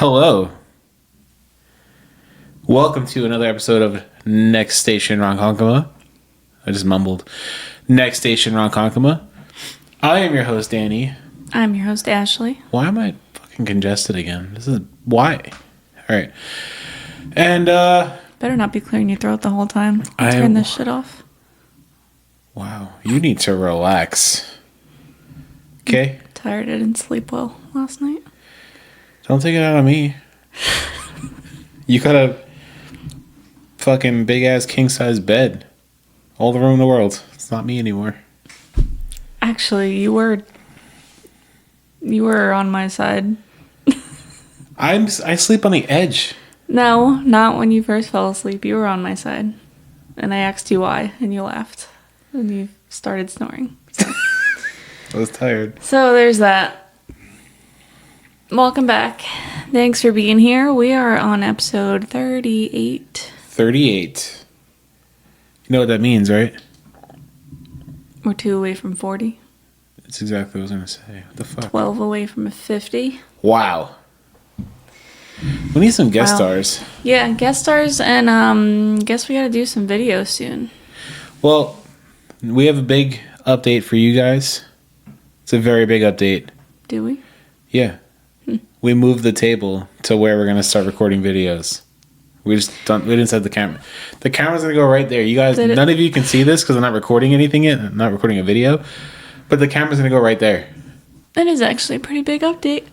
Hello. Welcome to another episode of Next Station Ronkonkoma. I just mumbled. Next Station Ronkonkoma. I am your host, Danny. I'm your host, Ashley. Why am I fucking congested again? Why? All right. And, Better not be clearing your throat the whole time. Turn this shit off. Wow. You need to relax. Okay? I'm tired. I didn't sleep well last night. Don't take it out on me. You got a fucking big-ass king-size bed. All the room in the world. It's not me anymore. Actually, you were on my side. I sleep on the edge. No, not when you first fell asleep. You were on my side. And I asked you why, and you laughed. And you started snoring. I was tired. So there's that. Welcome back. Thanks for being here. We are on episode 38. 38. You know what that means, right? We're 2 away from 40. That's exactly what I was going to say. What the fuck? 12 away from a 50. Wow. We need some guest stars. Yeah, guest stars, and guess we gotta do some videos soon. Well, we have a big update for you guys. It's a very big update. Do we? Yeah. We moved the table to where we're going to start recording videos. We didn't set the camera. The camera's going to go right there. You guys, none of you can see this because I'm not recording anything yet. I'm not recording a video. But the camera's going to go right there. That is actually a pretty big update.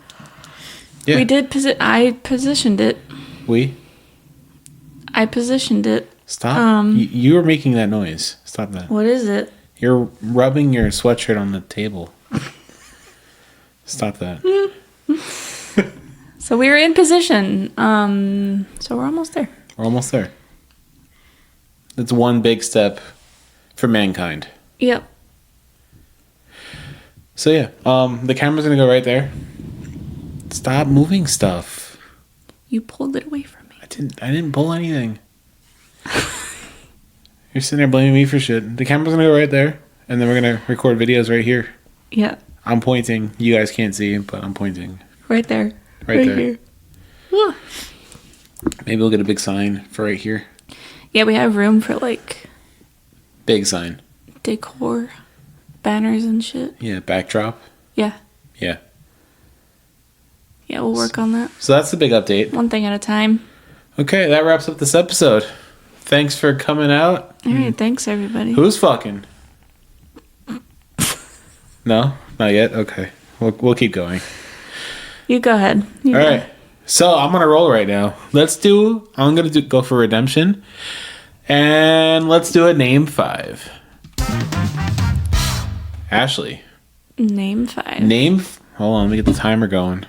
Yeah. We did I positioned it. I positioned it. Stop. You were making that noise. Stop that. What is it? You're rubbing your sweatshirt on the table. Stop that. So we were in position. So we're almost there. We're almost there. That's one big step for mankind. Yep. So yeah, the camera's gonna go right there. Stop moving stuff. You pulled it away from me. I didn't pull anything. You're sitting there blaming me for shit. The camera's gonna go right there, and then we're gonna record videos right here. Yeah. I'm pointing. You guys can't see, but I'm pointing. Right there. Right there. Here. Ooh. Maybe we'll get a big sign for right here. Yeah, we have room for Big sign. decor, banners and shit. Yeah, backdrop. Yeah. Yeah. Yeah, we'll work on that. So that's the big update. One thing at a time. Okay, that wraps up this episode. Thanks for coming out. All right, thanks everybody. Who's fucking? No, not yet. Okay, we'll keep going. You go ahead. All right. So I'm gonna roll right now. I'm gonna go for redemption, and let's do a name 5. Ashley. Name 5. Hold on, let me get the timer going.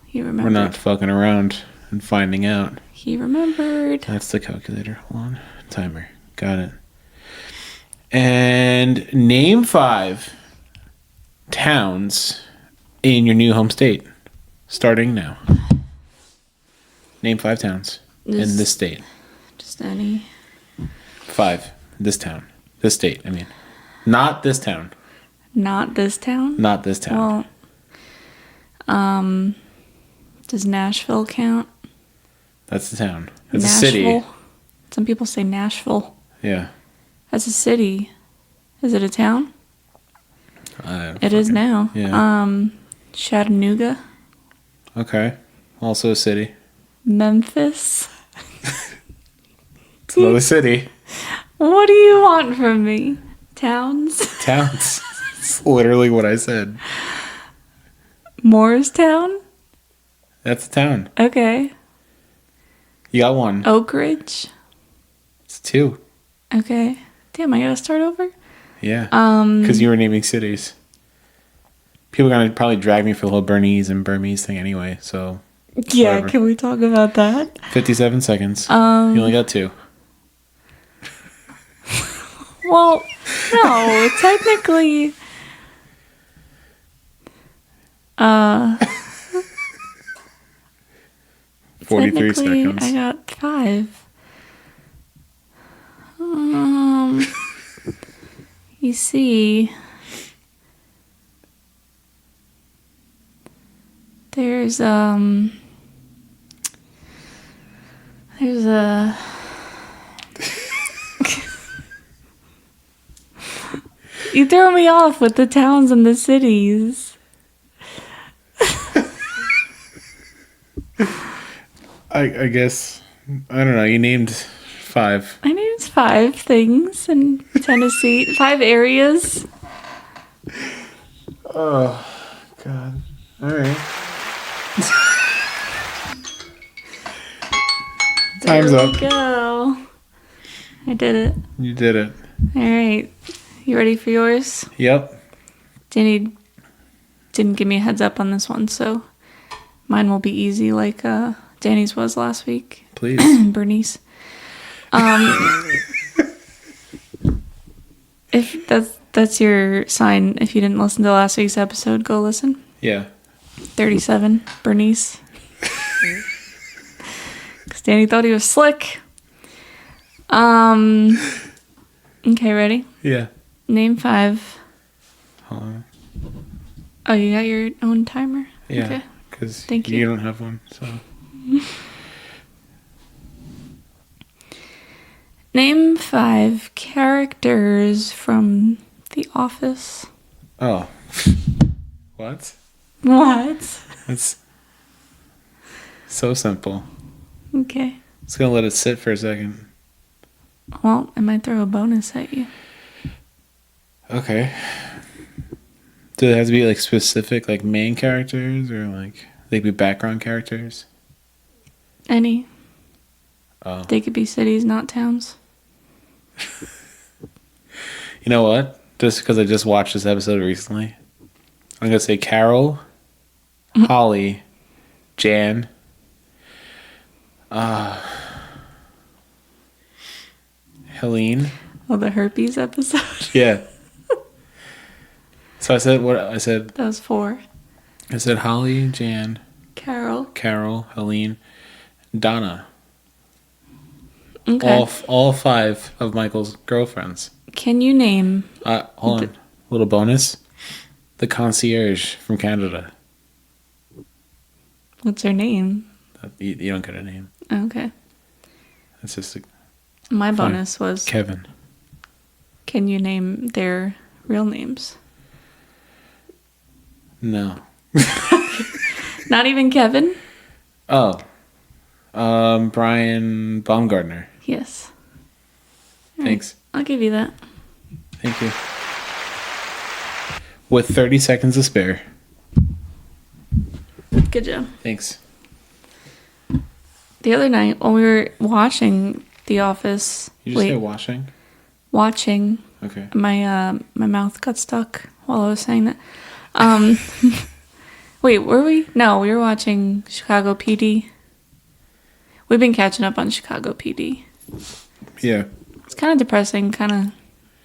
He remembered. We're not fucking around and finding out. He remembered. That's the calculator. Hold on. Timer. Got it. And name 5 towns in your new home state. Starting now. Name 5 towns in this state. Just any. 5. This town. This state, I mean. Not this town. Not this town? Not this town. Well, does Nashville count? That's the town. It's Nashville? a city. Some people say Nashville. Yeah. That's a city. Is it a town? It is now. Yeah. Chattanooga. Okay. Also a city. Memphis. It's another city. What do you want from me? Towns? Towns. It's literally what I said. Moorestown? That's a town. Okay. You got 1. Oak Ridge? It's 2. Okay. Damn, I gotta start over? Yeah. Because you were naming cities. People are going to probably drag me for the whole Bernese and Burmese thing anyway, so. Yeah, whatever. can we talk about that? 57 seconds. You only got 2. Well, no, technically. 43 seconds. I got 5. You see, there's There's a... You throw me off with the towns and the cities. I guess, I don't know, you named 5. I named 5 things in Tennessee. 5 areas. Oh, God. All right. Time's up. There we go. I did it. You did it. All right. You ready for yours? Yep. Danny didn't give me a heads up on this one, so mine will be easy like Danny's was last week. Please. Bernice. If that's your sign, if you didn't listen to last week's episode, go listen. Yeah. 37, Bernice. Because Danny thought he was slick. Okay, ready? Yeah. Name 5. Hold on. Oh, you got your own timer? Yeah. Okay. Because Thank you you. don't have one, so. Name 5 characters from The Office. Oh. What? What? That's so simple. Okay. Just gonna let it sit for a second. Well, I might throw a bonus at you. Okay. Do it have to be like specific, like main characters, or like they could be background characters? Any. Oh. They could be cities, not towns. You know what? Just because I just watched this episode recently, I'm gonna say Carol, Holly, Jan. Helene. Oh, the herpes episode. Yeah. So I said what I said. That was 4. I said Holly, Jan, Carol. Carol, Helene, Donna. Okay. All 5 of Michael's girlfriends. Can you name... Hold on. Little bonus. The concierge from Canada. What's her name? You don't get a name. Okay. It's just My bonus was... Kevin. Can you name their real names? No. Not even Kevin? Oh. Brian Baumgartner. Yes. Thanks. I'll give you that. Thank you. With 30 seconds to spare. Good job. Thanks. The other night when we were watching The Office... You just say washing? Watching. Okay. My mouth got stuck while I was saying that. Wait, were we? No, we were watching Chicago PD. We've been catching up on Chicago PD. Yeah. It's kind of depressing, kind of,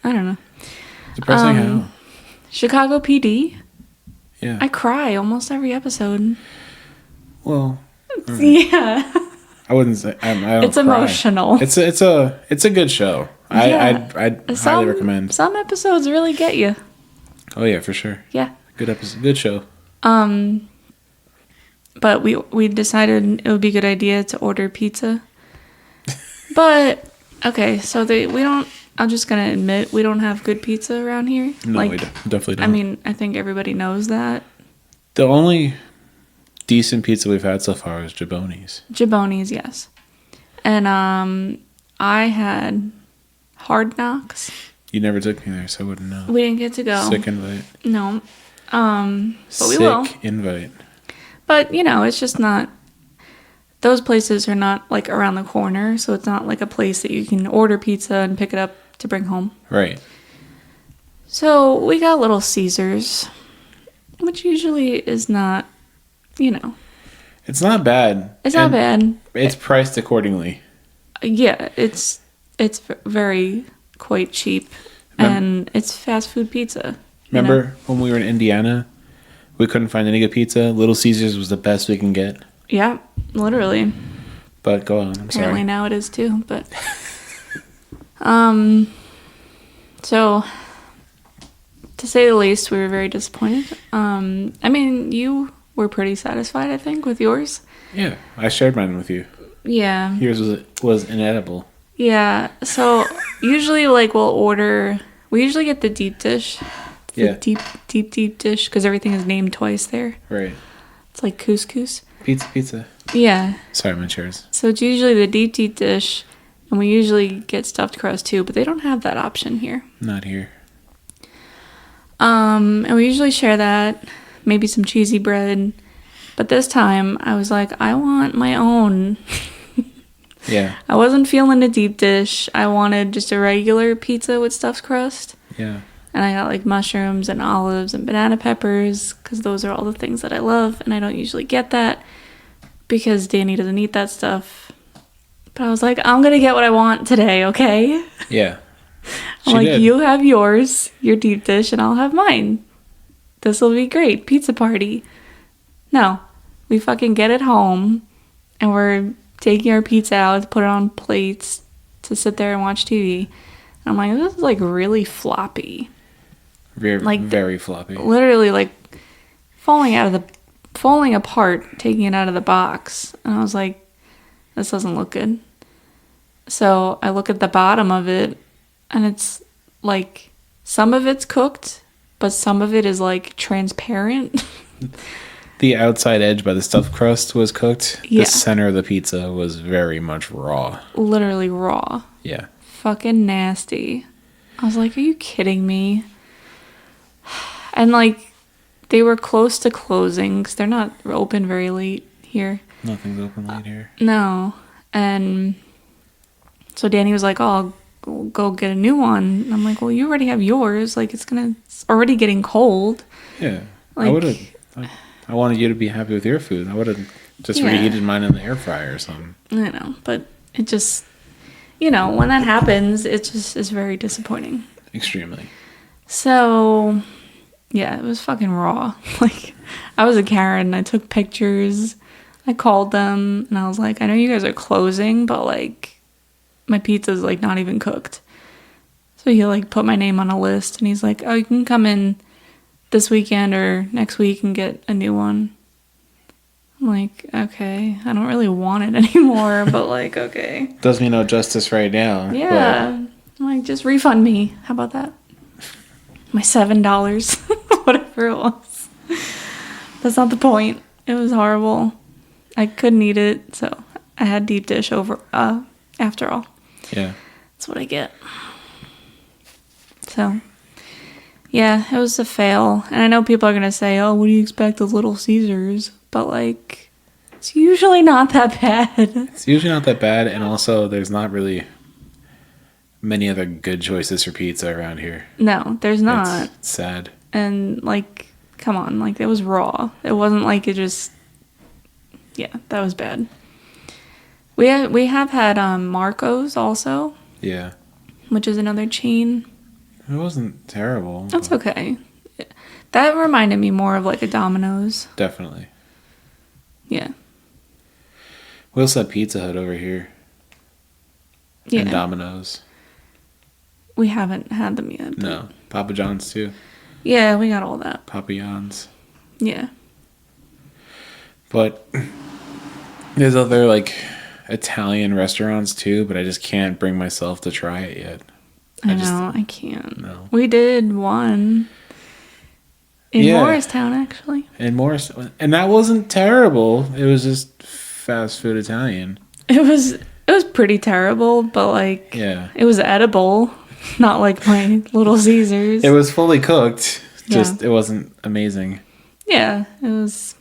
I don't know. Depressing how? Chicago PD. Yeah. I cry almost every episode. Well, Yeah. I wouldn't say I don't It's cry. emotional. It's a good show. Yeah. I'd highly recommend. Some episodes really get you. Oh yeah, for sure. Yeah. Good episode. Good show. But we decided it would be a good idea to order pizza. But okay, so we don't. I'm just gonna admit we don't have good pizza around here. No, we definitely don't. I mean, I think everybody knows that. The only decent pizza we've had so far is Jaboni's. Jaboni's, yes. And I had Hard Knocks. You never took me there, so I wouldn't know. We didn't get to go. Sick invite. No. But we Sick will. invite. But, it's just not... Those places are not, like, around the corner, so it's not like a place that you can order pizza and pick it up to bring home. Right. So we got Little Caesars, which usually is not, It's not bad. It's not bad. It's priced accordingly. Yeah, it's very quite cheap, and it's fast food pizza. Remember when we were in Indiana, we couldn't find any good pizza? Little Caesars was the best we can get. Yeah, literally. But go on, I'm Apparently sorry. now it is too, but... So, to say the least, we were very disappointed. I mean, you were pretty satisfied, I think, with yours. Yeah, I shared mine with you. Yeah. Yours was inedible. Yeah. So usually, like, we usually get the deep dish. The deep dish, because everything is named twice there. Right. It's like couscous. Pizza. Yeah. Sorry, my chairs. So it's usually the deep dish, and we usually get stuffed crust too, but they don't have that option here. Not here. And we usually share that, maybe some cheesy bread. But this time, I was like, I want my own. Yeah. I wasn't feeling a deep dish. I wanted just a regular pizza with stuffed crust. Yeah. And I got like mushrooms and olives and banana peppers, because those are all the things that I love. And I don't usually get that because Danny doesn't eat that stuff. But I was like, I'm going to get what I want today, okay? Yeah. I'm like, you have yours, your deep dish, and I'll have mine. This will be great. Pizza party. No. We fucking get it home, and we're taking our pizza out, put it on plates to sit there and watch TV. And I'm like, this is like really floppy. Very floppy. Literally like falling apart, taking it out of the box. And I was like, this doesn't look good. So I look at the bottom of it, and it's like some of it's cooked, but some of it is like transparent. The outside edge by the stuffed crust was cooked. Yeah. The center of the pizza was very much raw. Literally raw. Yeah. Fucking nasty. I was like, are you kidding me? And like, they were close to closing because they're not open very late here. Nothing's open late here. No. And so Danny was like, oh, I'll go get a new one. And I'm like, well, you already have yours. Like, it's already getting cold. Yeah. Like, I wanted you to be happy with your food. I would have just reheated mine in the air fryer or something. I know, but it just, when that happens, it just is very disappointing. Extremely. So, yeah, it was fucking raw. Like, I was a Karen. I took pictures. I called them, and I was like, I know you guys are closing, but, like, my pizza's, like, not even cooked. So he, like, put my name on a list, and he's like, oh, you can come in this weekend or next week and get a new one. I'm like, okay, I don't really want it anymore, but like, okay. Does me no justice right now. Yeah. I'm like, just refund me. How about that? My $7, whatever it was. That's not the point. It was horrible. I couldn't eat it, so I had deep dish after all. Yeah. That's what I get. So, yeah, it was a fail. And I know people are going to say, oh, what do you expect of Little Caesars? But, like, it's usually not that bad. It's usually not that bad, and also there's not really many other good choices for pizza around here. No, there's not. It's sad. And, like, come on. Like, it was raw. It wasn't like it just... Yeah, that was bad. We have had Marco's also. Yeah. Which is another chain. It wasn't terrible. That's okay. That reminded me more of like a Domino's. Definitely. Yeah. We also have Pizza Hut over here. Yeah. And Domino's. We haven't had them yet. No. Papa John's too. Yeah, we got all that. Papa John's. Yeah. But there's other like Italian restaurants too, but I just can't bring myself to try it yet. I can't. No. We did one in Morristown, actually. In Morristown, and that wasn't terrible. It was just fast food Italian. It was pretty terrible, but like, yeah, it was edible. Not like my Little Caesars. It was fully cooked. Just it wasn't amazing. Yeah, it was.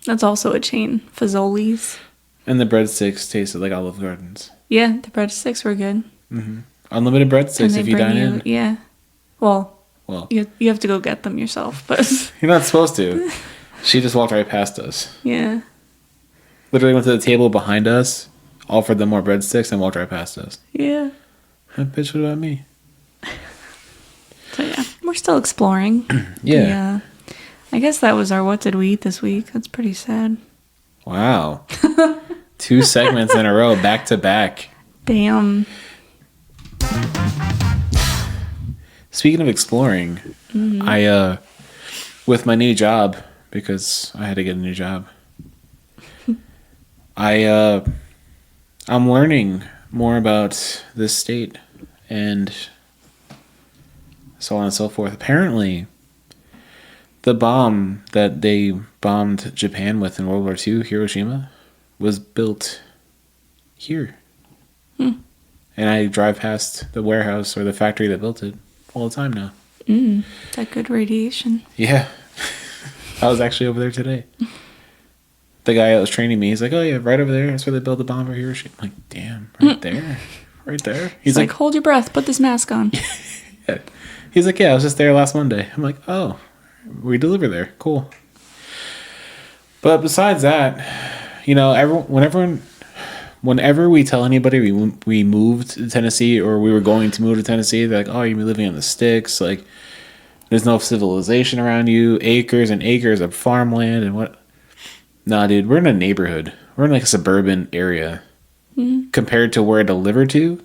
That's also a chain. Fazoli's. And the breadsticks tasted like Olive Gardens. Yeah, the breadsticks were good. Mm-hmm. Unlimited breadsticks if you dine in. Yeah. Well, you have to go get them yourself, but... You're not supposed to. She just walked right past us. Yeah. Literally went to the table behind us, offered them more breadsticks, and walked right past us. Yeah. Bitch, what about me? So yeah, we're still exploring. Yeah. I guess that was our What Did We Eat this week. That's pretty sad. Wow. 2 segments in a row, back to back. Damn. Speaking of exploring, I, with my new job, because I had to get a new job, I I'm learning more about this state and so on and so forth. Apparently, the bomb that they bombed Japan with in World War II, Hiroshima, was built here. And I drive past the warehouse or the factory that built it all the time now. That good radiation. Yeah. I was actually over there today. The guy that was training me, he's like, oh yeah, right over there. That's where they built the bomb for Hiroshima. I'm like, damn, right there. Right there. He's like, hold your breath. Put this mask on. Yeah. He's like, yeah, I was just there last Monday. I'm like, oh, we deliver there. Cool. But besides that, you know, whenever we tell anybody we moved to Tennessee or we were going to move to Tennessee, they're like, oh, you're living in the sticks. Like, there's no civilization around you. Acres and acres of farmland and what. Nah, dude, we're in a neighborhood. We're in like a suburban area. Compared to where I deliver to,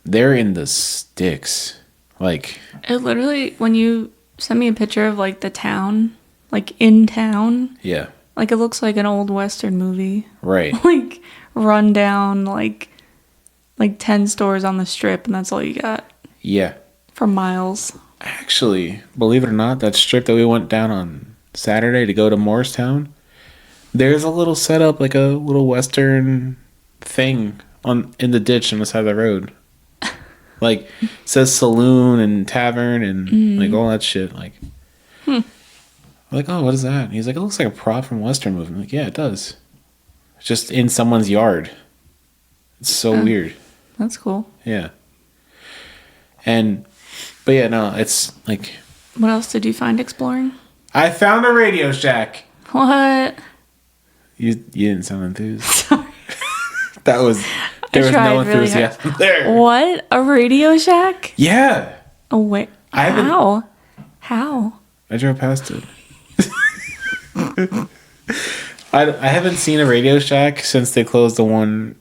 they're in the sticks. Like, it literally, when you send me a picture of like the town, like in town. Yeah. Like, it looks like an old Western movie. Right. Like, run down, like 10 stores on the strip, and that's all you got. Yeah. For miles. Actually, believe it or not, that strip that we went down on Saturday to go to Morristown, there's a little setup, like a little Western thing in the ditch on the side of the road. Like, it says saloon and tavern and like all that shit. Like, I'm like, oh, what is that? And he's like, it looks like a prop from a Western movie. I'm like, yeah, it does. It's just in someone's yard. It's so weird. That's cool. Yeah. But yeah, no, it's like... What else did you find exploring? I found a Radio Shack. What? You didn't sound enthused. Sorry. There was no enthusiasm really there. What? A Radio Shack? Yeah. Oh, wait. How? I drove past it. I haven't seen a Radio Shack since they closed the one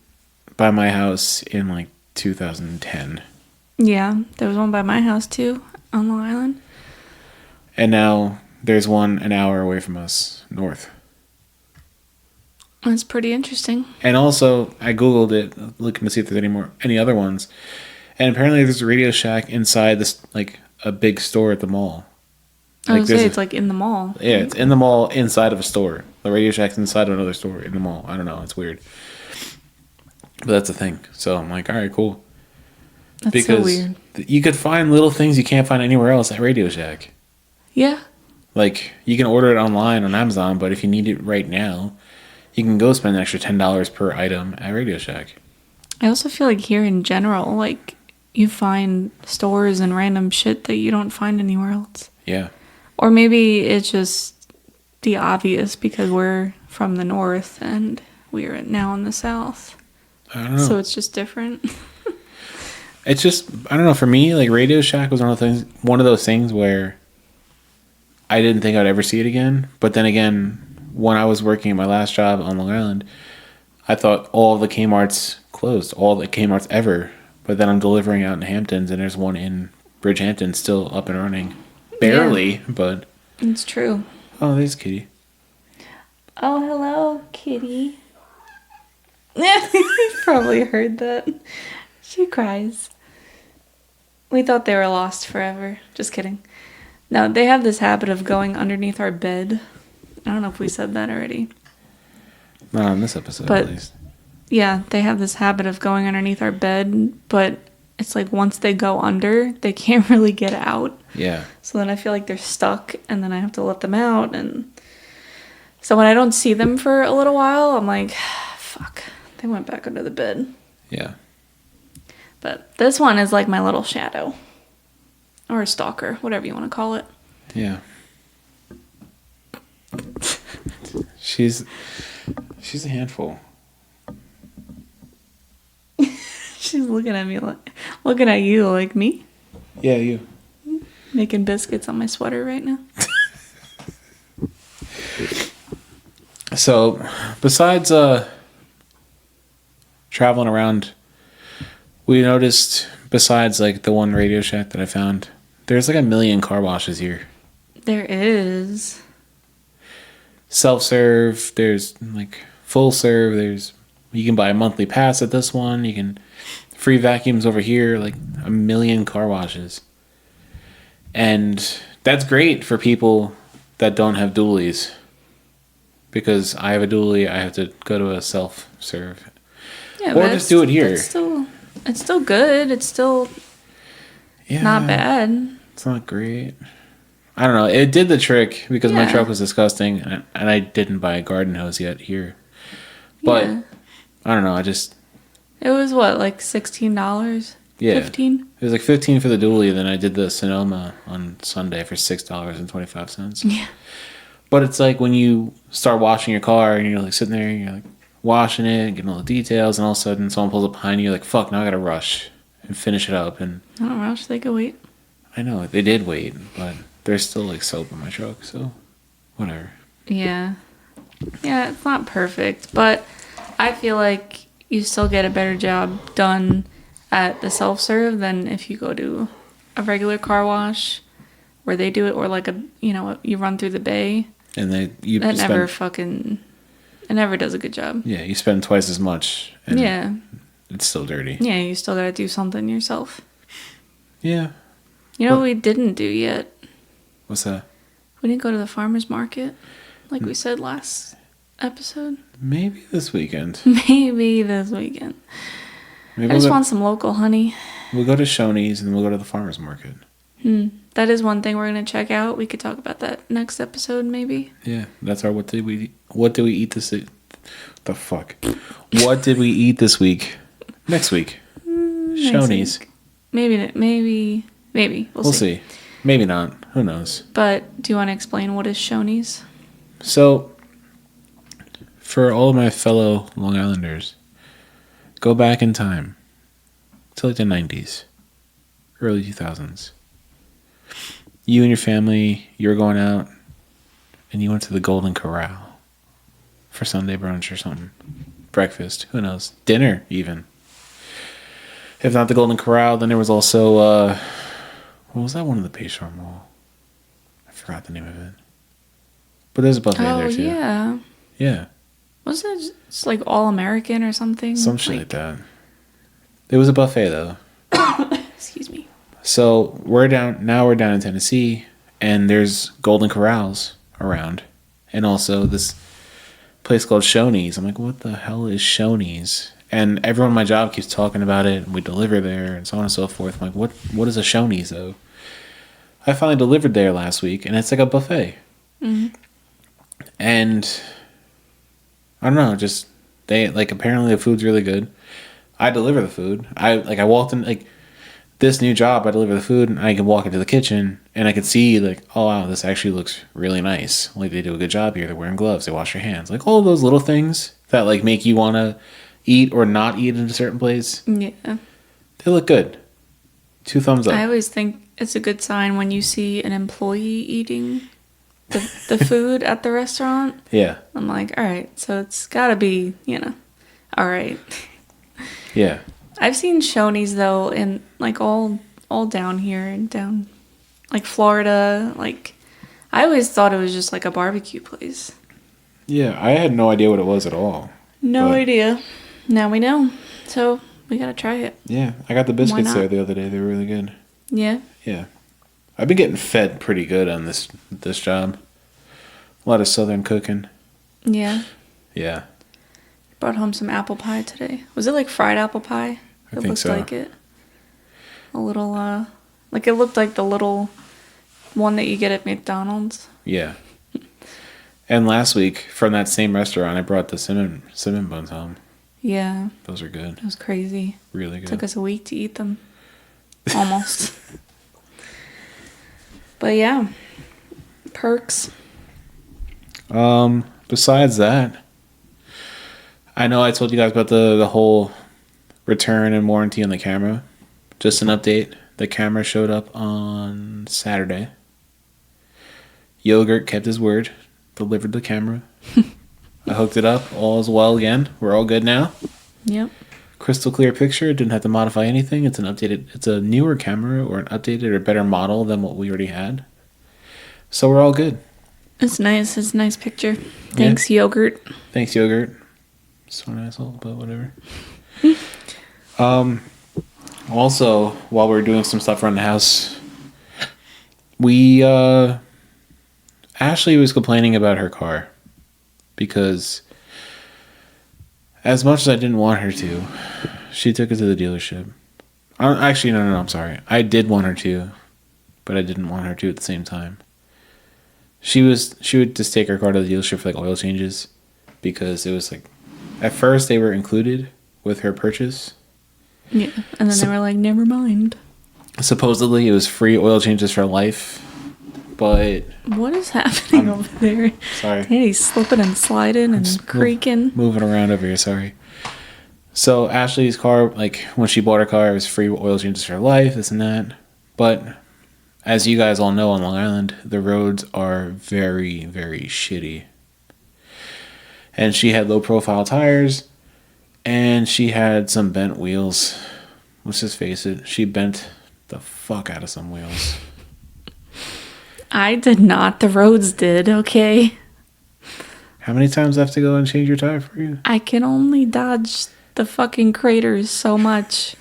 by my house in like 2010. Yeah, there was one by my house too, on Long Island. And now there's one an hour away from us, north. That's pretty interesting. And also, I Googled it, looking to see if there's any other ones. And apparently there's a Radio Shack inside this, like, a big store at the mall. I was say it's like in the mall. Yeah, it's in the mall inside of a store. The Radio Shack's inside of another store in the mall. I don't know, it's weird. But that's a thing. So I'm like, all right, cool. That's so weird. You could find little things you can't find anywhere else at Radio Shack. Yeah. Like, you can order it online on Amazon, but if you need it right now, you can go spend an extra $10 per item at Radio Shack. I also feel like here in general, like, you find stores and random shit that you don't find anywhere else. Yeah. Or maybe it's just the obvious because we're from the north and we're now in the south. I don't know. So it's just different. It's just, I don't know, for me, like, Radio Shack was one of those things where I didn't think I'd ever see it again. But then again, when I was working at my last job on Long Island, I thought all the Kmart's closed, all the Kmart's ever. But then I'm delivering out in Hamptons, and there's one in Bridgehampton still up and running. Barely, but... It's true. Oh, there's Kitty. Oh, hello, Kitty. You probably heard that. She cries. We thought they were lost forever. Just kidding. No, they have this habit of going underneath our bed. I don't know if we said that already. Not on this episode, but, at least. Yeah, they have this habit of going underneath our bed, but it's like once they go under, they can't really get out. Yeah. So then I feel like they're stuck, and then I have to let them out. And so when I don't see them for a little while, I'm like, fuck, they went back under the bed. Yeah. But this one is like my little shadow. Or a stalker, whatever you want to call it. Yeah. She's a handful. She's looking at me looking at you like me. Yeah, you. Making biscuits on my sweater right now. So, besides traveling around, we noticed, besides like the one Radio Shack that I found, there's like 1 million car washes here. There is. Self-serve, there's like full serve, there's You can buy a monthly pass at this one. You can free vacuums over here, like a million car washes. And that's great for people that don't have dualies. Because I have a dually, I have to go to a self-serve. Yeah, or just do it here. It's still good. It's still not bad. It's not great. I don't know. It did the trick because my truck was disgusting, and I didn't buy a garden hose yet here. But I don't know. It was what, like $16? Yeah. 15? It was like $15 for the dually. Then I did the Sonoma on Sunday for $6.25. Yeah. But it's like when you start washing your car and you're like sitting there and you're like washing it, getting all the details, and all of a sudden someone pulls up behind you, you're like, fuck, now I gotta rush and finish it up. And I don't rush. They could wait. I know they did wait, but there's still like soap in my truck, so whatever. Yeah. Yeah, it's not perfect, but I feel like you still get a better job done at the self-serve than if you go to a regular car wash where they do it, or like you run through the bay. And it never does a good job. Yeah, you spend twice as much. And it's still dirty. Yeah, you still gotta do something yourself. Yeah. You know what we didn't do yet? What's that? We didn't go to the farmer's market, like we said last episode. Maybe this weekend. Maybe this weekend. I just want some local honey. We'll go to Shoney's and then we'll go to the farmer's market. That is one thing we're going to check out. We could talk about that next episode, maybe. Yeah, that's our what did we eat this the fuck? What did we eat this week? Next week. Shoney's. Maybe. We'll see. Maybe not. Who knows? But do you want to explain what is Shoney's? So, for all of my fellow Long Islanders, go back in time to like the 90s, early 2000s. You and your family, you were going out, and you went to the Golden Corral for Sunday brunch or something. Breakfast, who knows? Dinner, even. If not the Golden Corral, then there was also, what was that one in the Bayshore Mall? I forgot the name of it. But there's a buffet there, too. Yeah. Yeah. Was it just like All-American or something? Some shit like that. It was a buffet, though. Excuse me. So we're down in Tennessee, and there's Golden Corrals around, and also this place called Shoney's. I'm like, what the hell is Shoney's? And everyone in my job keeps talking about it, and we deliver there, and so on and so forth. I'm like, what is a Shoney's, though? I finally delivered there last week, and it's like a buffet. Mm-hmm. And I don't know, just they like apparently the food's really good. I deliver the food. I walked in like this new job. I deliver the food, and I can walk into the kitchen, and I can see like, oh wow, this actually looks really nice. Like they do a good job here. They're wearing gloves. They wash their hands. Like all those little things that like make you want to eat or not eat in a certain place. Yeah, they look good. 2 thumbs up. I always think it's a good sign when you see an employee eating the food at the restaurant. Yeah. I'm like, all right, so it's got to be, all right. Yeah. I've seen Shoney's, though, in, like, all down here and down, like, Florida. Like, I always thought it was just, like, a barbecue place. Yeah, I had no idea what it was at all. No idea. Now we know. So, we got to try it. Yeah, I got the biscuits there the other day. They were really good. Yeah? Yeah. I've been getting fed pretty good on this job. A lot of southern cooking. Yeah. Yeah. Brought home some apple pie today. Was it like fried apple pie? I think so. It looked like it. A little, like it looked like the little one that you get at McDonald's. Yeah. And last week, from that same restaurant, I brought the cinnamon buns home. Yeah. Those are good. It was crazy. Really good. Took us a week to eat them. Almost. But yeah. Perks. Besides that, I know I told you guys about the whole return and warranty on the camera. Just an update. The camera showed up on Saturday. Yogurt kept his word. Delivered the camera. I hooked it up. All is well again. We're all good now. Yep. Crystal clear picture. Didn't have to modify anything. It's a newer camera or an updated or better model than what we already had. So we're all good. It's nice. It's a nice picture. Thanks, Yogurt. Thanks, Yogurt. So an asshole, but whatever. Also, while we were doing some stuff around the house, Ashley was complaining about her car because as much as I didn't want her to, she took it to the dealership. Actually, no, I'm sorry. I did want her to, but I didn't want her to at the same time. She would just take her car to the dealership for like oil changes because it was like, at first they were included with her purchase. Yeah, and then they were like, never mind. Supposedly it was free oil changes for life, but... What is happening over there? Sorry. Hey, he's slipping and sliding and creaking. Moving around over here, sorry. So Ashley's car, like when she bought her car, it was free oil changes for life, this and that. But as you guys all know on Long Island, the roads are very, very shitty. And she had low profile tires. And she had some bent wheels. Let's just face it. She bent the fuck out of some wheels. I did not. The roads did, okay? How many times do I have to go and change your tire for you? I can only dodge the fucking craters so much.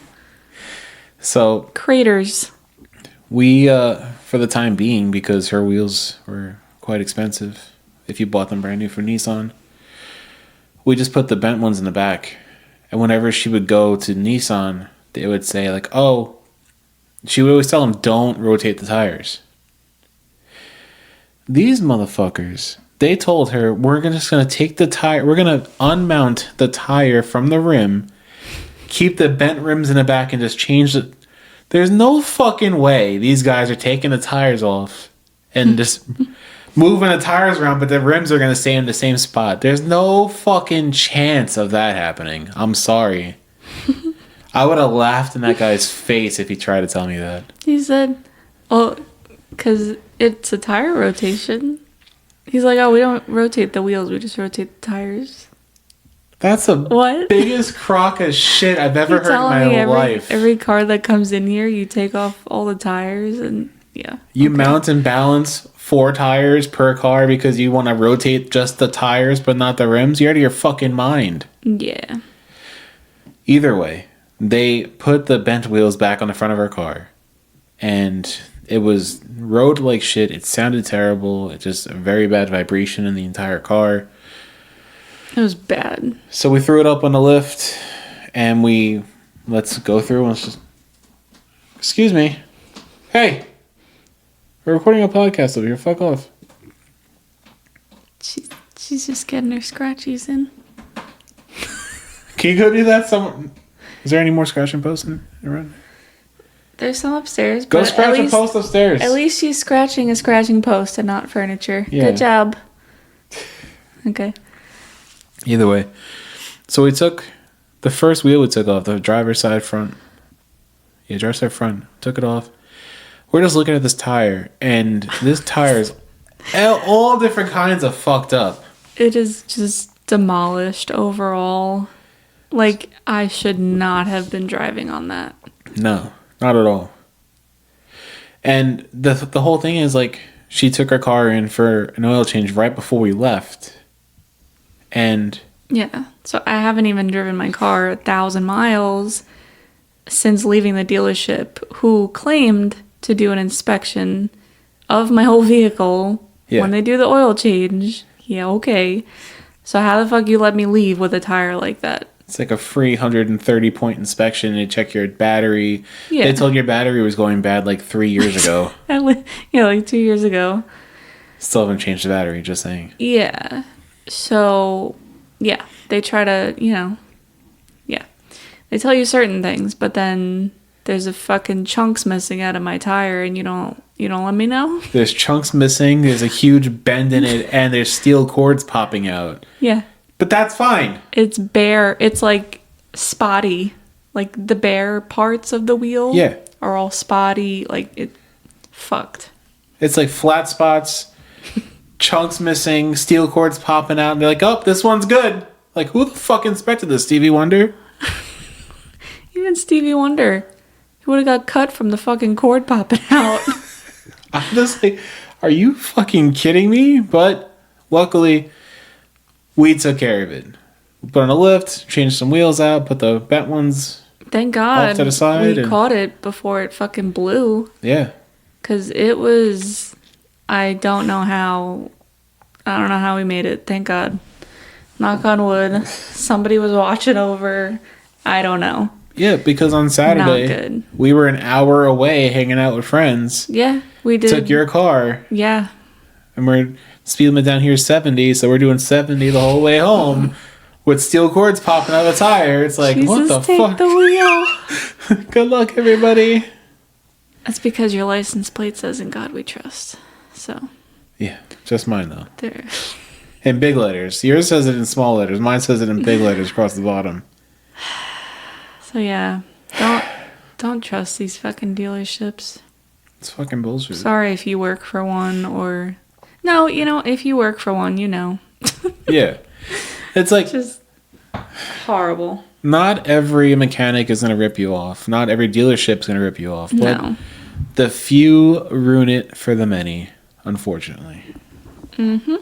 So... Craters. We, for the time being, because her wheels were quite expensive, if you bought them brand new from Nissan, we just put the bent ones in the back. And whenever she would go to Nissan, they would say, like, oh, she would always tell them, don't rotate the tires. These motherfuckers, they told her, we're just going to take the tire, we're going to unmount the tire from the rim, keep the bent rims in the back, and just change it. There's no fucking way these guys are taking the tires off and just moving the tires around, but the rims are going to stay in the same spot. There's no fucking chance of that happening. I'm sorry. I would have laughed in that guy's face if he tried to tell me that. He said, oh, because it's a tire rotation. He's like, oh, we don't rotate the wheels, we just rotate the tires. That's the what? biggest crock of shit I've ever heard in my life. Every car that comes in here, you take off all the tires and yeah. You mount and balance 4 tires per car because you want to rotate just the tires but not the rims? You're out of your fucking mind. Yeah. Either way, they put the bent wheels back on the front of her car. And it was rode like shit. It sounded terrible. It just a very bad vibration in the entire car. It was bad. So we threw it up on the lift and let's go through and let's just... Excuse me. Hey! We're recording a podcast over here. Fuck off. She's just getting her scratchies in. Can you go do that? Is there any more scratching posts around? There's some upstairs. Go scratch a post upstairs. At least she's scratching a scratching post and not furniture. Yeah. Good job. Okay. Either way. So we took the first wheel we took off, the driver's side front. Yeah, driver's side front. Took it off. We're just looking at this tire, and this tire is all different kinds of fucked up. It is just demolished overall. Like, I should not have been driving on that. No, not at all. And the whole thing is, like, she took her car in for an oil change right before we left. And... yeah, so I haven't even driven my car 1,000 miles since leaving the dealership, who claimed to do an inspection of my whole vehicle when they do the oil change. Yeah, okay. So how the fuck you let me leave with a tire like that? It's like a free 130-point inspection. They check your battery. Yeah. They told your battery was going bad like 3 years ago. Yeah, like 2 years ago. Still haven't changed the battery, just saying. Yeah. So, yeah. They try to, yeah. They tell you certain things, but then there's a fucking chunks missing out of my tire and you don't let me know? There's chunks missing, there's a huge bend in it, and there's steel cords popping out. Yeah. But that's fine. It's bare. It's like spotty. Like the bare parts of the wheel are all spotty. Like it fucked. It's like flat spots, chunks missing, steel cords popping out. And they're like, oh, this one's good. Like, who the fuck inspected this, Stevie Wonder? Even Stevie Wonder. He would have got cut from the fucking cord popping out. I'm just like, are you fucking kidding me? But luckily, we took care of it. Put on a lift, change some wheels out, put the bent ones Thank God off to the side. we caught it before it fucking blew. Yeah. Because it was... I don't know how we made it. Thank God. Knock on wood. Somebody was watching over. I don't know. Yeah, because on Saturday, we were an hour away hanging out with friends. Yeah, we did. Took your car. Yeah. And we're speed limit down here 70, so we're doing 70 the whole way home with steel cords popping out of the tire. It's like, Jesus, what the take fuck? The wheel. Good luck, everybody. That's because your license plate says "In God We Trust." So. Yeah, just mine though. There. In big letters. Yours says it in small letters. Mine says it in big letters across the bottom. So yeah, don't trust these fucking dealerships. It's fucking bullshit. Sorry if you work for one or... No, if you work for one, Yeah. It's like... Just horrible. Not every mechanic is going to rip you off. Not every dealership is going to rip you off. But No. the few ruin it for the many, unfortunately. Mm-hmm.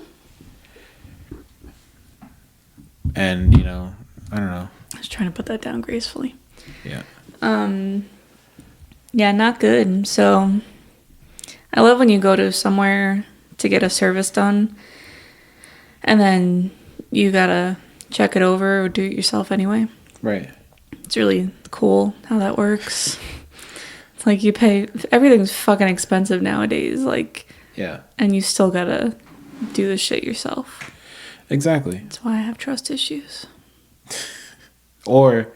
And, I don't know. I was trying to put that down gracefully. Yeah. Yeah, not good. So I love when you go to somewhere to get a service done and then you gotta check it over or do it yourself anyway. Right. It's really cool how that works. It's like you pay... Everything's fucking expensive nowadays. Like... Yeah. And you still gotta do the shit yourself. Exactly. That's why I have trust issues. Or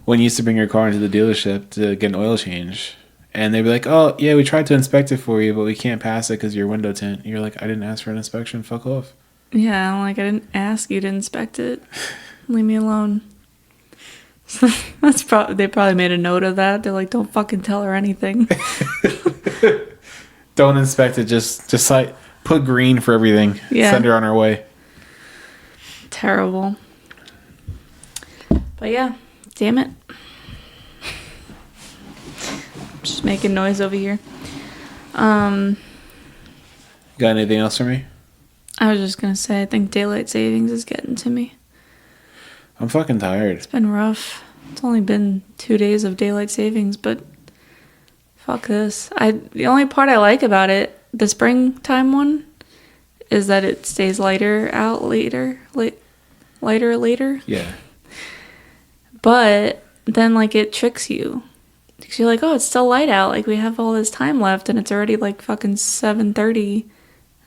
when you used to bring your car into the dealership to get an oil change, and they'd be like, "Oh, yeah, we tried to inspect it for you, but we can't pass it because your window tint." You're like, "I didn't ask for an inspection. Fuck off." Yeah, I'm like, I didn't ask you to inspect it. Leave me alone. They probably made a note of that. They're like, don't fucking tell her anything. Don't inspect it. Just like put green for everything. Yeah. Send her on her way. Terrible. But yeah, damn it. Just making noise over here. Got anything else for me? I was just gonna say, I think daylight savings is getting to me. I'm fucking tired. It's been rough. It's only been 2 days of daylight savings, but fuck this. The only part I like about it, the springtime one, is that it stays lighter out later. Later. Yeah. But then, like, it tricks you. Because you're like, oh, it's still light out. Like, we have all this time left, and it's already, like, fucking 7:30.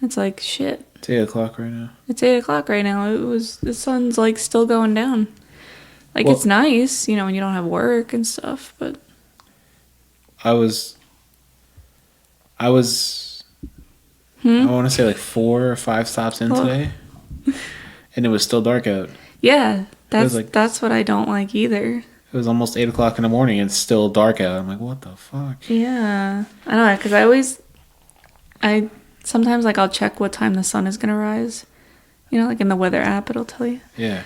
It's like, shit. It's 8 o'clock right now. It's 8 o'clock right now. The sun's, like, still going down. Like, well, it's nice, when you don't have work and stuff, but... I was I want to say, like, 4 or 5 stops in today, and it was still dark out. Yeah, that's what I don't like either. It was almost 8 o'clock in the morning and it's still dark out. I'm like, what the fuck? Yeah. I know, because sometimes, like, I'll check what time the sun is going to rise. Like in the weather app, it'll tell you. Yeah.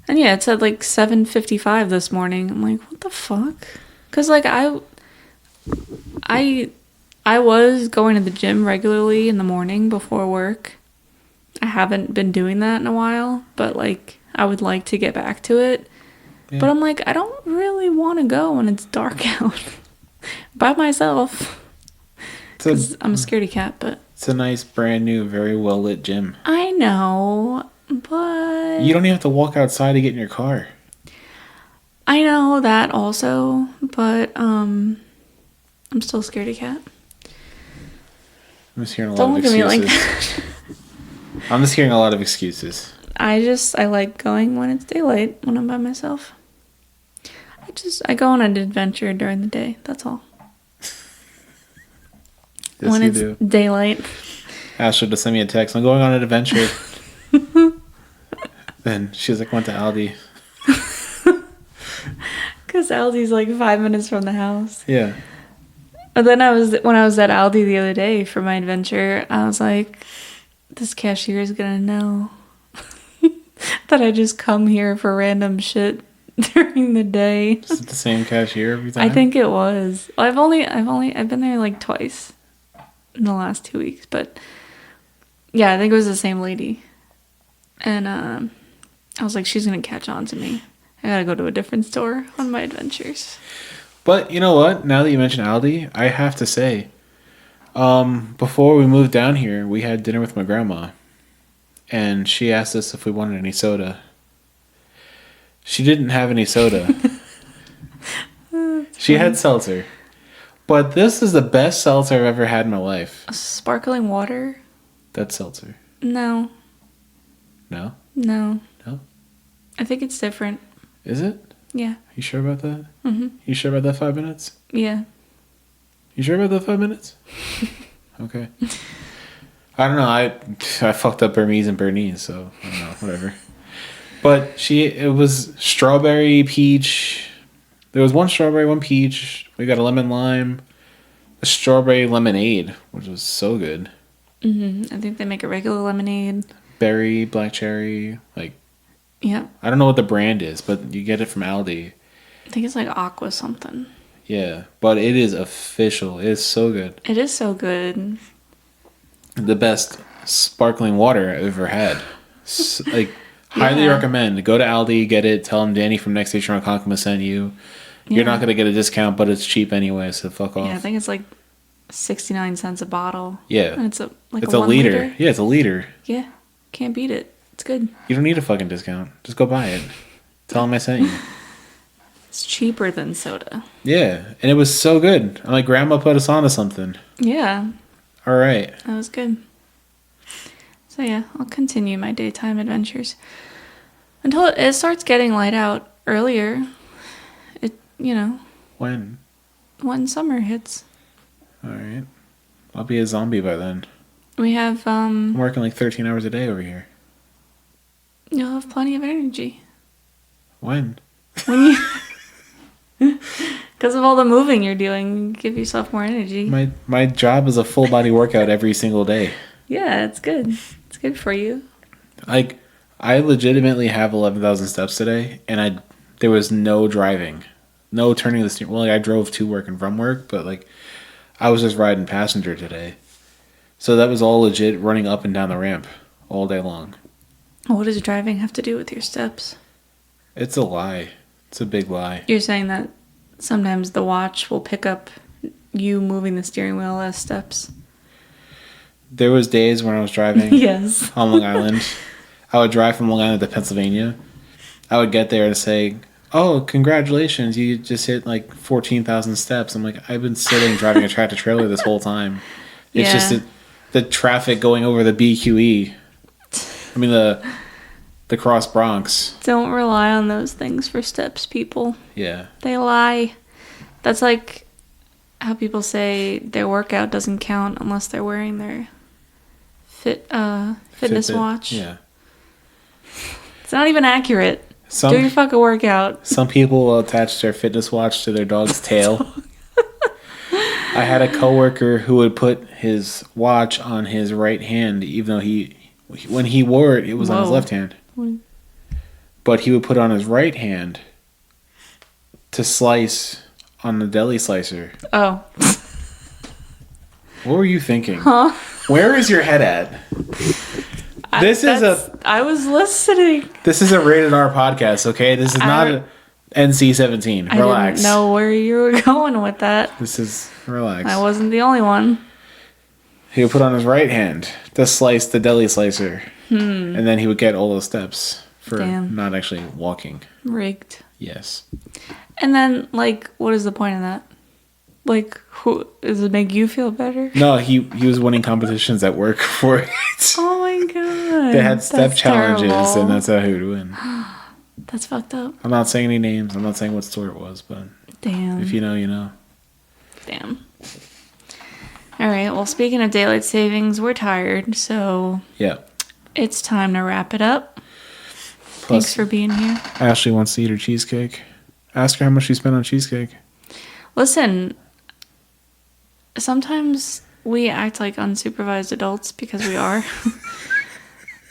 And yeah, it said, like, 7:55 this morning. I'm like, what the fuck? Because, like, I was going to the gym regularly in the morning before work. I haven't been doing that in a while, but, like, I would like to get back to it. Yeah. But I'm like, I don't really want to go when it's dark out by myself. Because I'm a scaredy cat, but... It's a nice, brand new, very well-lit gym. I know, but... You don't even have to walk outside to get in your car. I know that also, but I'm still a scaredy cat. I'm just hearing a lot of excuses. Don't look at me like that. I'm just hearing a lot of excuses. I like going when it's daylight, when I'm by myself. I go on an adventure during the day, that's all. Yes, when it's daylight. Asked her to send me a text. I'm going on an adventure. Then she was like, went to Aldi. Because Aldi's like 5 minutes from the house. Yeah. But then when I was at Aldi the other day for my adventure, I was like, this cashier is going to know that I just come here for random shit during the day. Is it the same cashier every time? I think it was. I've been there like twice in the last 2 weeks, but yeah, I think it was the same lady. And I I was like, she's going to catch on to me. I got to go to a different store on my adventures. But you know what? Now that you mention Aldi, I have to say, before we moved down here, we had dinner with my grandma. And she asked us if we wanted any soda. She didn't have any soda. She had seltzer. But this is the best seltzer I've ever had in my life. Sparkling water? That's seltzer. No. No? No. No? I think it's different. Is it? Yeah. You sure about that? Mm-hmm. You sure about that 5 minutes? Yeah. You sure about that 5 minutes? Okay. I don't know. I fucked up Burmese and Bernese, so I don't know. Whatever. But it was strawberry, peach. There was one strawberry, one peach. We got a lemon lime, a strawberry lemonade, which was so good. Mm-hmm. I think they make a regular lemonade. Berry, black cherry, like. Yeah. I don't know what the brand is, but you get it from Aldi. I think it's like Aqua something. Yeah, but it is official. It is so good. It is so good. The best sparkling water I've ever had. Highly recommend. Go to Aldi, get it. Tell them Danny from Next Station Ronkonkoma sent you. You're not going to get a discount, but it's cheap anyway, so fuck off. Yeah, I think it's like 69 cents a bottle. Yeah. And it's a liter. liter. Yeah, it's a liter. Yeah. Can't beat it. It's good. You don't need a fucking discount. Just go buy it. Tell them I sent you. It's cheaper than soda. Yeah, and it was so good. I'm like, Grandma put us onto something. Yeah. All right. That was good. So yeah, I'll continue my daytime adventures until it starts getting light out earlier. When Summer hits. All right. I'll be a zombie by then. We have I'm working like 13 hours a day over here. You'll have plenty of energy. When you because of all the moving you're doing, you give yourself more energy. My job is a full body workout every single day. Yeah, it's good. It's good for you. Like, I legitimately have 11,000 steps today, and there was no driving, no turning the steering. Well, I drove to work and from work, but like, I was just riding passenger today, so that was all legit running up and down the ramp all day long. What does driving have to do with your steps? It's a lie. It's a big lie. You're saying that sometimes the watch will pick up you moving the steering wheel as steps. There was days when I was driving yes. on Long Island. I would drive from Long Island to Pennsylvania. I would get there and say, "Oh, congratulations, you just hit like 14,000 steps." I'm like, I've been sitting driving a tractor trailer this whole time. It's just the traffic going over the BQE. I mean the Cross Bronx. Don't rely on those things for steps, people. Yeah. They lie. That's like how people say their workout doesn't count unless they're wearing their fitness watch. Yeah. It's not even accurate. Do your fucking workout. Some people will attach their fitness watch to their dog's tail. I had a coworker who would put his watch on his right hand, even though when he wore it, it was on his left hand. But he would put it on his right hand to slice on the deli slicer. Oh. What were you thinking? Huh? Where is your head at? I was listening. This is a rated R podcast, okay? This is not a NC-17. Relax. I didn't know where you were going with that. This is relax. I wasn't the only one. He would put on his right hand to slice the deli slicer. And then he would get all those steps for not actually walking. Rigged. Yes. And then, like, what is the point of that? Like, does it make you feel better? No, he was winning competitions at work for it. Oh my god. They had step challenges, terrible. and that's how he would win. That's fucked up. I'm not saying any names. I'm not saying what store it was, but damn. If you know, you know. Damn. All right. Well, speaking of daylight savings, we're tired, so yeah, it's time to wrap it up. Plus, thanks for being here. Ashley wants to eat her cheesecake. Ask her how much she spent on cheesecake. Listen, sometimes we act like unsupervised adults because we are.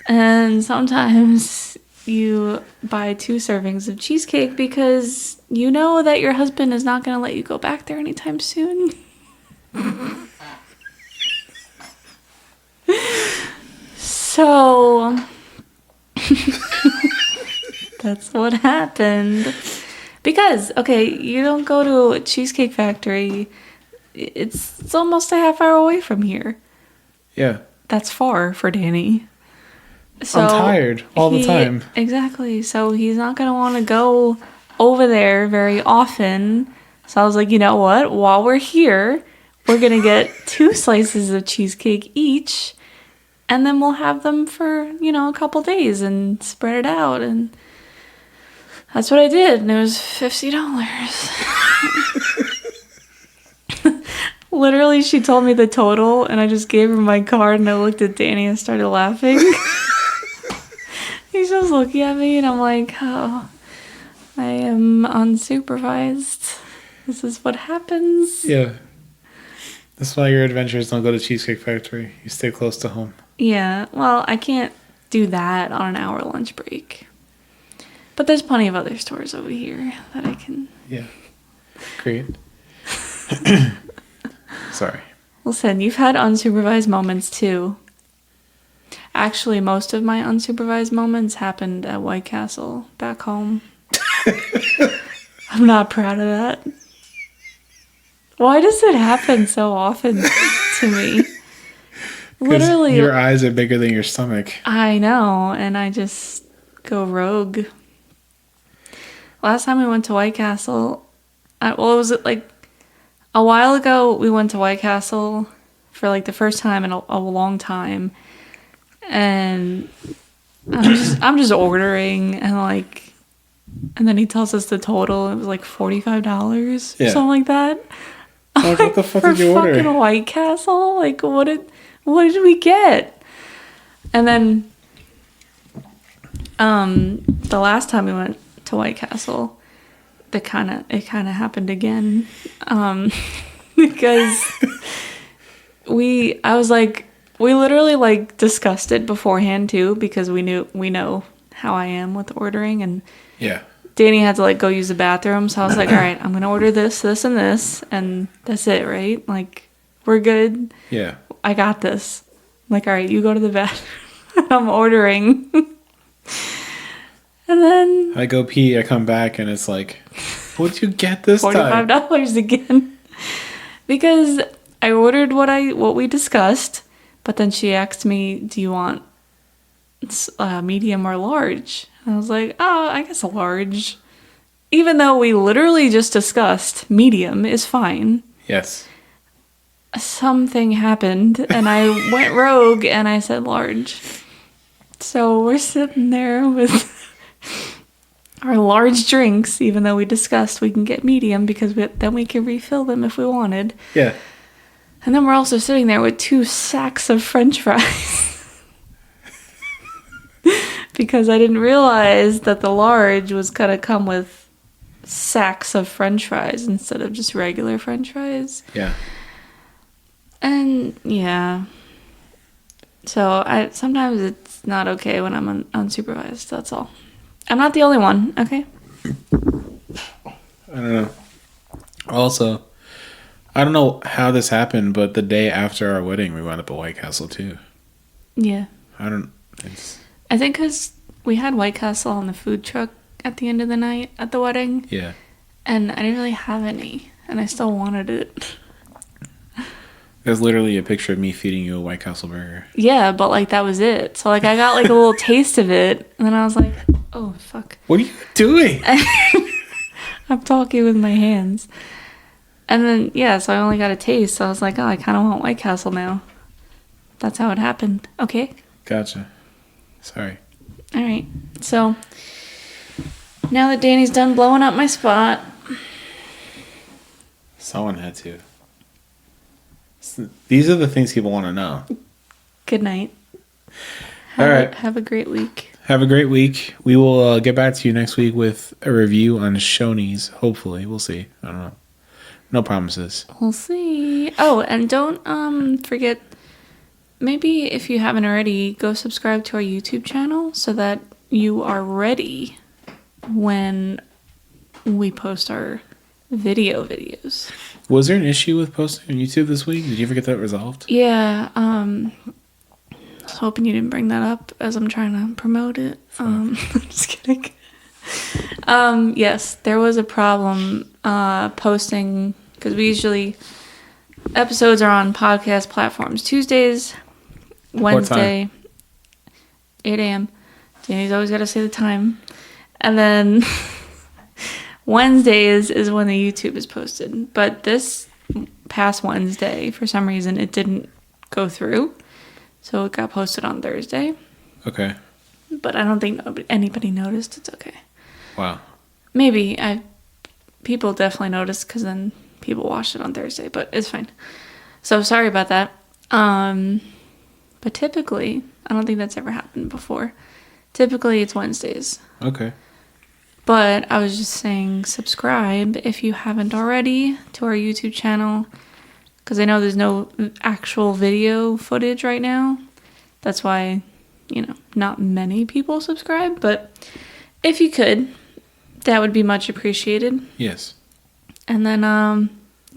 And sometimes you buy 2 servings of cheesecake because you know that your husband is not going to let you go back there anytime soon. So That's what happened. Because, okay, you don't go to a Cheesecake Factory. It's almost a half hour away from here. Yeah. That's far for Danny. So I'm tired all the time. Exactly. So he's not going to want to go over there very often. So I was like, you know what? While we're here, we're going to get 2 slices of cheesecake each. And then we'll have them for, a couple days and spread it out. And that's what I did. And it was $50. Literally, she told me the total. And I just gave her my card. And I looked at Danny and started laughing. He's just looking at me. And I'm like, oh, I am unsupervised. This is what happens. Yeah. That's why your adventures don't go to Cheesecake Factory. You stay close to home. Yeah, well, I can't do that on an hour lunch break. But there's plenty of other stores over here that I can... Yeah. Great. Sorry. Listen, you've had unsupervised moments too. Actually, most of my unsupervised moments happened at White Castle back home. I'm not proud of that. Why does it happen so often to me? Literally, your eyes are bigger than your stomach. I know, and I just go rogue. Last time we went to White Castle, it was like a while ago. We went to White Castle for like the first time in a long time, and I'm just ordering and then he tells us the total. It was like $45 or something like that. Like, what the fuck did you order? Fucking White Castle? Like, what did we get? And then, the last time we went to White Castle, it kind of happened again, because we literally discussed it beforehand too, because we know how I am with ordering, and yeah. Danny had to go use the bathroom, so I was like, all right, I'm gonna order this, this, and this, and that's it, right? Like, we're good. Yeah. I got this. I'm like, all right, you go to the bathroom. I'm ordering. And then I go pee, I come back, and it's like, what'd you get this time? $45 again. Because I ordered what we discussed, but then she asked me, do you want medium or large? And I was like, oh, I guess a large. Even though we literally just discussed medium is fine. Yes. Something happened, and I went rogue, and I said large. So we're sitting there with our large drinks, even though we discussed we can get medium, because then we can refill them if we wanted. Yeah. And then we're also sitting there with 2 sacks of French fries. Because I didn't realize that the large was going to come with sacks of French fries instead of just regular French fries. Yeah. And yeah. So sometimes it's not okay when I'm unsupervised. That's all. I'm not the only one, okay? I don't know. Also, I don't know how this happened, but the day after our wedding, we wound up at White Castle too. Yeah. I think because we had White Castle on the food truck at the end of the night at the wedding. Yeah. And I didn't really have any, and I still wanted it. There's literally a picture of me feeding you a White Castle burger. Yeah, but that was it. So I got a little taste of it, and then I was like, oh, fuck. What are you doing? I'm talking with my hands. And then, yeah, so I only got a taste. So I was like, oh, I kind of want White Castle now. That's how it happened. Okay. Gotcha. Sorry. All right. So now that Danny's done blowing up my spot. Someone had to. These are the things people want to know. Good night. All right. Have a great week. Have a great week. We will get back to you next week with a review on Shoney's. Hopefully. We'll see. I don't know. No promises. We'll see. Oh, and don't forget, maybe if you haven't already, go subscribe to our YouTube channel so that you are ready when we post our videos. Was there an issue with posting on YouTube this week? Did you ever get that resolved? Yeah. I was hoping you didn't bring that up as I'm trying to promote it. I'm just kidding. Yes, there was a problem posting because we usually episodes are on podcast platforms Tuesdays, Wednesday, 8 a.m. Danny's always got to say the time, and then Wednesdays is when the YouTube is posted. But this past Wednesday, for some reason, it didn't go through, so it got posted on Thursday. Okay. But I don't think anybody noticed. It's okay. Wow. Maybe people definitely noticed because then people watched it on Thursday, but it's fine. So sorry about that. But typically, I don't think that's ever happened before. Typically, it's Wednesdays. Okay. But I was just saying subscribe if you haven't already to our YouTube channel because I know there's no actual video footage right now. That's why, not many people subscribe. But if you could, that would be much appreciated. Yes. And then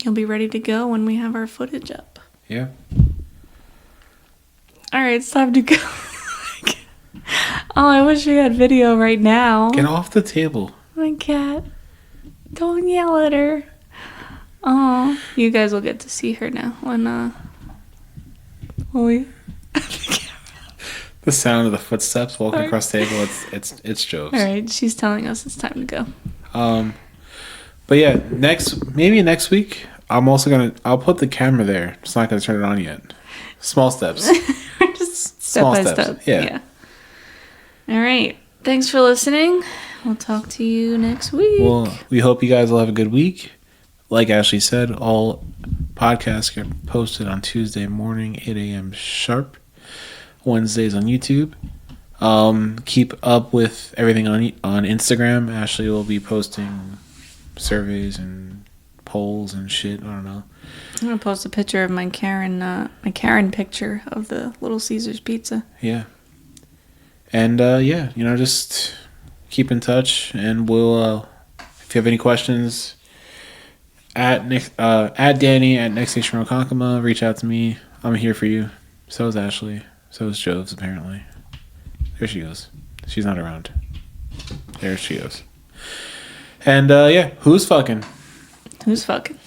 you'll be ready to go when we have our footage up. Yeah. All right, it's time to go. Oh, I wish we had video right now. Get off the table. My cat. Don't yell at her. Oh, you guys will get to see her now when we. The sound of the footsteps walking across the table. It's Joe's. All right, she's telling us it's time to go. But yeah, maybe next week I'll put the camera there. Just not gonna turn it on yet. Small steps. Just step by step. Yeah. All right. Thanks for listening. We'll talk to you next week. Well, we hope you guys will have a good week. Like Ashley said, all podcasts get posted on Tuesday morning, 8 a.m. sharp. Wednesdays on YouTube. Keep up with everything on Instagram. Ashley will be posting surveys and polls and shit. I don't know. I'm gonna post a picture of my Karen picture of the Little Caesars pizza. Yeah. And just keep in touch, and we'll if you have any questions at Danny at Next Station Ronkonkoma, reach out to me. I'm here for you. So is Ashley. So is Jove's, apparently. There she goes. She's not around. There she goes. And who's fucking? Who's fucking?